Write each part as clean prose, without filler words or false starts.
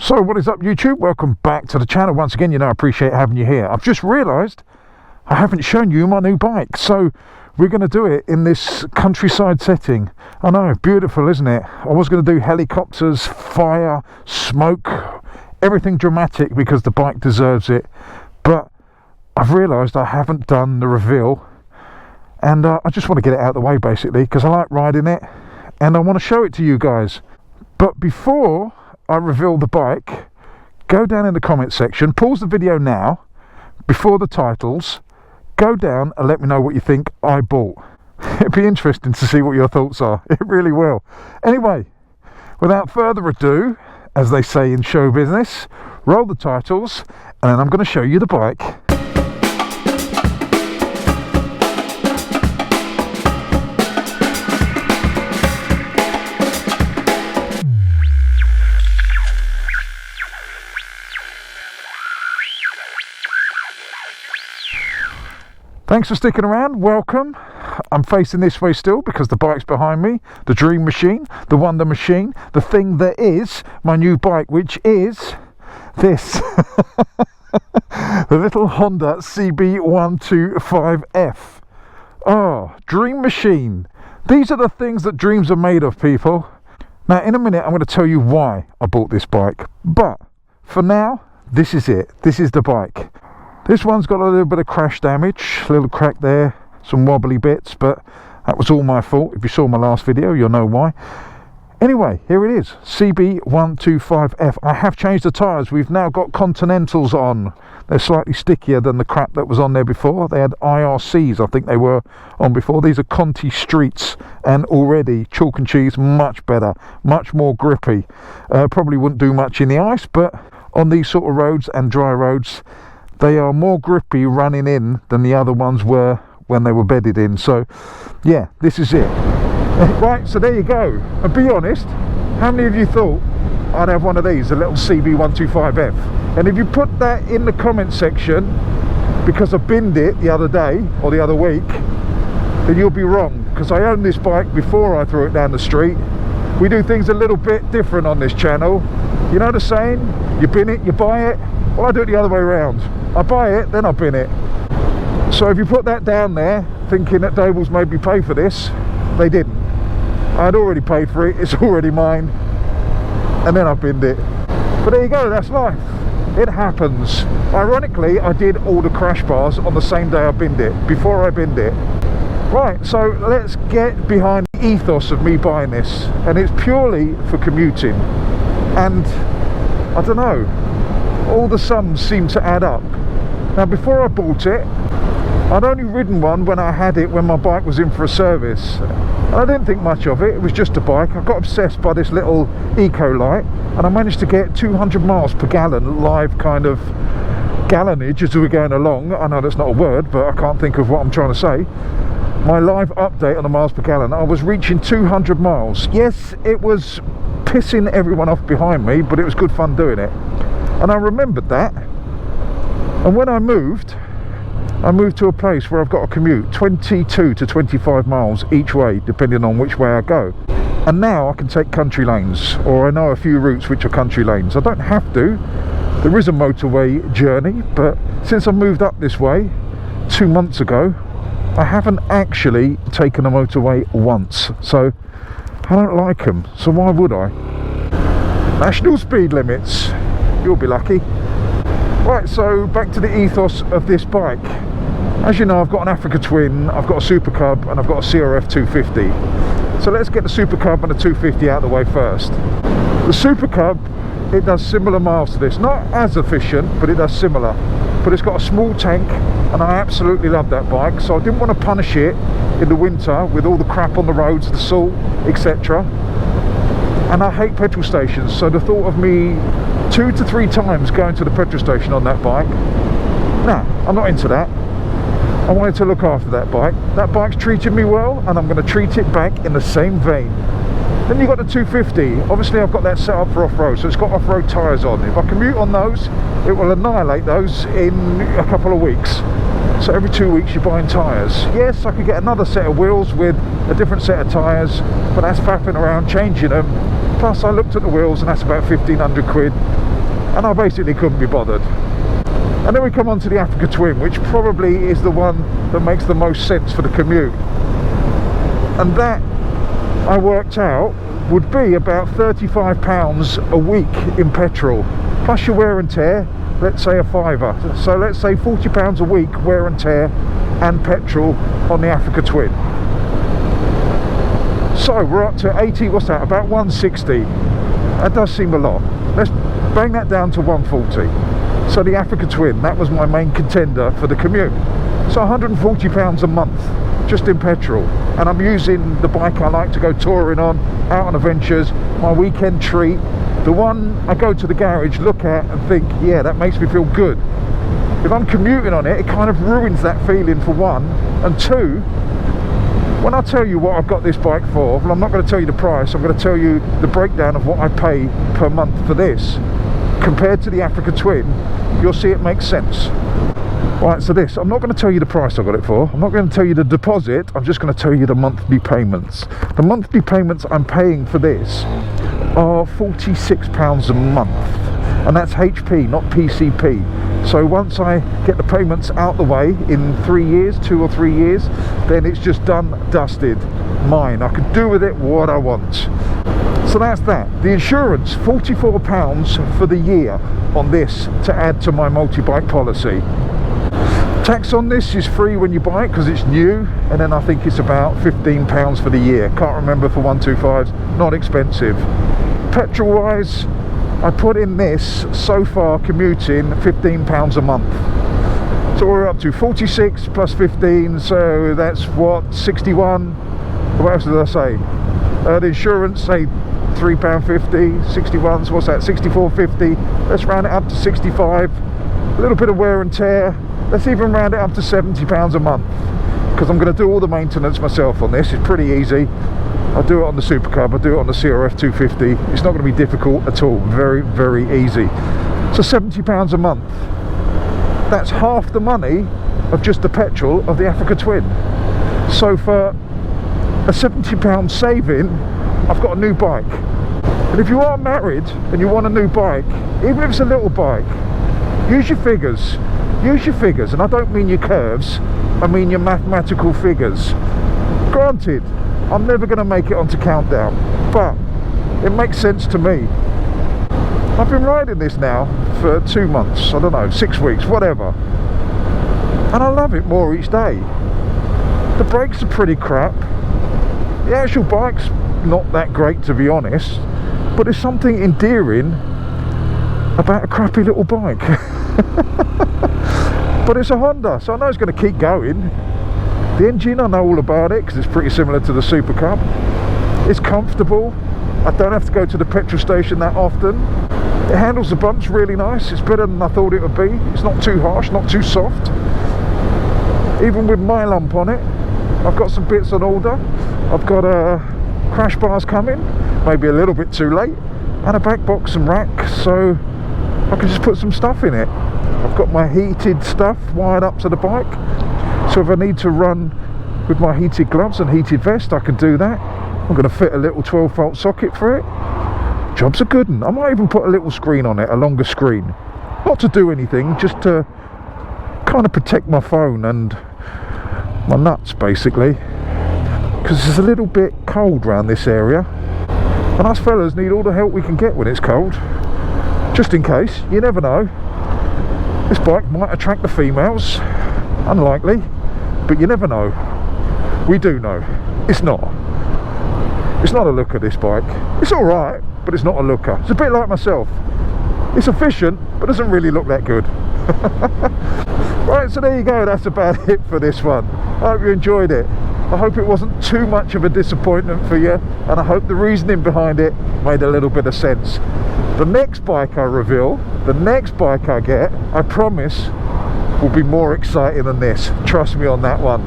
So what is up, YouTube? Welcome back to the channel once again. You know I appreciate having you here. I've just realised I haven't shown you my new bike, so we're going to do it in this countryside setting. I know, beautiful, isn't it? I was going to do helicopters, fire, smoke, everything dramatic because the bike deserves it, but I've realised I haven't done the reveal, and I just want to get it out of the way basically because I like riding it and I want to show it to you guys. But before I reveal the bike, go down in the comment section, pause the video now before the titles, go down and let me know what you think I bought. It'd be interesting to see what your thoughts are. It really will. Anyway, without further ado, as they say in show business, roll the titles and then I'm going to show you the bike. Thanks for sticking around, welcome. I'm facing this way still because the bike's behind me, the dream machine, the wonder machine, the thing that is my new bike, which is this. The little Honda CB125F. Oh, dream machine. These are the things that dreams are made of, people. Now in a minute I'm going to tell you why I bought this bike, but for now, this is it. This is the bike. This one's got a little bit of crash damage, a little crack there, some wobbly bits, but that was all my fault. If you saw my last video, you'll know why. Anyway, here it is, CB125F. I have changed the tyres. We've now got Continentals on. They're slightly stickier than the crap that was on there before. They had IRCs, I think they were on before. These are Conti Streets, and already chalk and cheese, much better, much more grippy. Probably wouldn't do much in the ice, but on these sort of roads and dry roads, they are more grippy running in than the other ones were when they were bedded in. So yeah, this is it. Right, so there you go. And be honest, how many of you thought I'd have one of these, a little CB125F? And if you put that in the comment section because I binned it the other day or the other week, then you'll be wrong, because I owned this bike before I threw it down the street. We do things a little bit different on this channel. You know the saying, you bin it, you buy it. Well, I do it the other way around. I buy it, then I bin it. So if you put that down there, thinking that Dables made me pay for this, they didn't. I'd already paid for it, it's already mine, and then I binned it. But there you go, that's life. It happens. Ironically, I did all the crash bars on the same day I binned it, before I binned it. Right, so let's get behind the ethos of me buying this, and it's purely for commuting. And I don't know, all the sums seem to add up. Now before I bought it, I'd only ridden one when I had it, when my bike was in for a service, and I didn't think much of it. It was just a bike. I got obsessed by this little eco light, and I managed to get 200 miles per gallon live kind of gallonage as we were going along. I know that's not a word, but I can't think of what I'm trying to say. My live update on the miles per gallon, I was reaching 200 miles. Yes, it was pissing everyone off behind me, but it was good fun doing it. And I remembered that, and when I moved to a place where I've got to commute 22 to 25 miles each way, depending on which way I go. And now I can take country lanes, or I know a few routes which are country lanes. I don't have to. There is a motorway journey, but since I moved up this way 2 months ago, I haven't actually taken a motorway once. So I don't like them, so why would I? National speed limits. You'll be lucky. Right, so back to the ethos of this bike. As you know, I've got an Africa Twin, I've got a Super Cub, and I've got a CRF 250. So let's get the Super Cub and the 250 out of the way first. The Super Cub, it does similar miles to this. Not as efficient, but it does similar. But it's got a small tank, and I absolutely love that bike. So I didn't want to punish it in the winter with all the crap on the roads, the salt, etc. And I hate petrol stations, so the thought of me 2 to 3 times going to the petrol station on that bike, nah, I'm not into that. I wanted to look after that bike. That bike's treated me well, and I'm going to treat it back in the same vein. Then you've got the 250. Obviously I've got that set up for off-road, so it's got off-road tyres on. If I commute on those, it will annihilate those in a couple of weeks. So every 2 weeks you're buying tyres. Yes, I could get another set of wheels with a different set of tyres, but that's faffing around changing them. Plus I looked at the wheels and that's about 1,500 quid. and I basically couldn't be bothered. And then we come on to the Africa Twin, which probably is the one that makes the most sense for the commute. And that, I worked out, would be about £35 a week in petrol, plus your wear and tear, let's say a fiver. So let's say £40 a week wear and tear and petrol on the Africa Twin. So we're up to 80, what's that, about 160. That does seem a lot. Let's bang that down to 140. So the Africa Twin, that was my main contender for the commute. So £140 a month just in petrol, and I'm using the bike I like to go touring on, out on adventures, my weekend treat, the one I go to the garage, look at and think, yeah, that makes me feel good. If I'm commuting on it, it kind of ruins that feeling, for one, and two, when I tell you what I've got this bike for, well, I'm not going to tell you the price, I'm going to tell you the breakdown of what I pay per month for this compared to the Africa Twin. You'll see it makes sense. Right, so this, I'm not going to tell you the price I got it for, I'm not going to tell you the deposit, I'm just going to tell you the monthly payments. The monthly payments I'm paying for this are £46 a month, and that's HP, not PCP. So once I get the payments out the way in 3 years, 2 or 3 years, then it's just done, dusted, mine. I can do with it what I want. So that's that. The insurance, £44 for the year on this to add to my multi-bike policy. Tax on this is free when you buy it because it's new, and then I think it's about £15 for the year. Can't remember for 125s, not expensive. Petrol wise, I put in this so far commuting £15 a month. So we're up to 46 plus 15, so that's what, 61? What else did I say? The insurance, say £3.50, 61, so what's that, 64.50. Let's round it up to 65. A little bit of wear and tear. Let's even round it up to £70 a month, because I'm going to do all the maintenance myself on this. It's pretty easy. I do it on the Super Cub, I do it on the CRF 250. It's not going to be difficult at all. Very, very easy. So £70 a month. That's half the money of just the petrol of the Africa Twin. So for a £70 saving, I've got a new bike. And if you are married and you want a new bike, even if it's a little bike, use your figures. Use your figures, and I don't mean your curves, I mean your mathematical figures. Granted, I'm never going to make it onto Countdown, but it makes sense to me. I've been riding this now for 2 months, I don't know, 6 weeks, whatever, and I love it more each day. The brakes are pretty crap, the actual bike's not that great to be honest, but there's something endearing about a crappy little bike. But it's a Honda, so I know it's going to keep going. The engine, I know all about it because it's pretty similar to the Super Cub. It's comfortable. I don't have to go to the petrol station that often. It handles the bumps really nice. It's better than I thought it would be. It's not too harsh, not too soft. Even with my lump on it, I've got some bits on order. I've got crash bars coming, maybe a little bit too late, and a back box and rack, so I can just put some stuff in it. I've got my heated stuff wired up to the bike, so if I need to run with my heated gloves and heated vest, I can do that. I'm going to fit a little 12-volt socket for it. Job's a good one. I might even put a little screen on it, a longer screen. Not to do anything, just to kind of protect my phone and my nuts, basically. Because it's a little bit cold around this area, and us fellas need all the help we can get when it's cold. Just in case, you never know. This bike might attract the females, unlikely, but you never know. We do know. It's not a looker, this bike. It's alright, but it's not a looker. It's a bit like myself. It's efficient, but doesn't really look that good. Right, so there you go, that's about it for this one. I hope you enjoyed it. I hope it wasn't too much of a disappointment for you, and I hope the reasoning behind it made a little bit of sense. The next bike I reveal, the next bike I get, I promise, will be more exciting than this. Trust me on that one.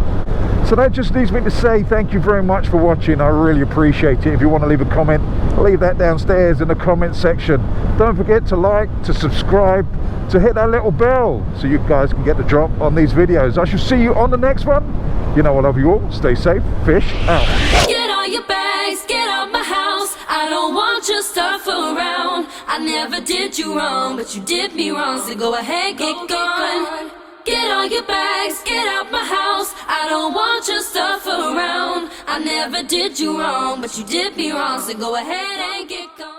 So that just leaves me to say thank you very much for watching. I really appreciate it. If you want to leave a comment, leave that downstairs in the comment section. Don't forget to like, to subscribe, to hit that little bell so you guys can get the drop on these videos. I shall see you on the next one. You know I love you all. Stay safe. Fish out. Get all your bags, get out my house. I don't want your stuff around. I never did you wrong, but you did me wrong. So go ahead, get gone. Get all your bags, get out my house. I don't want your stuff around. I never did you wrong, but you did me wrong. So go ahead and get gone.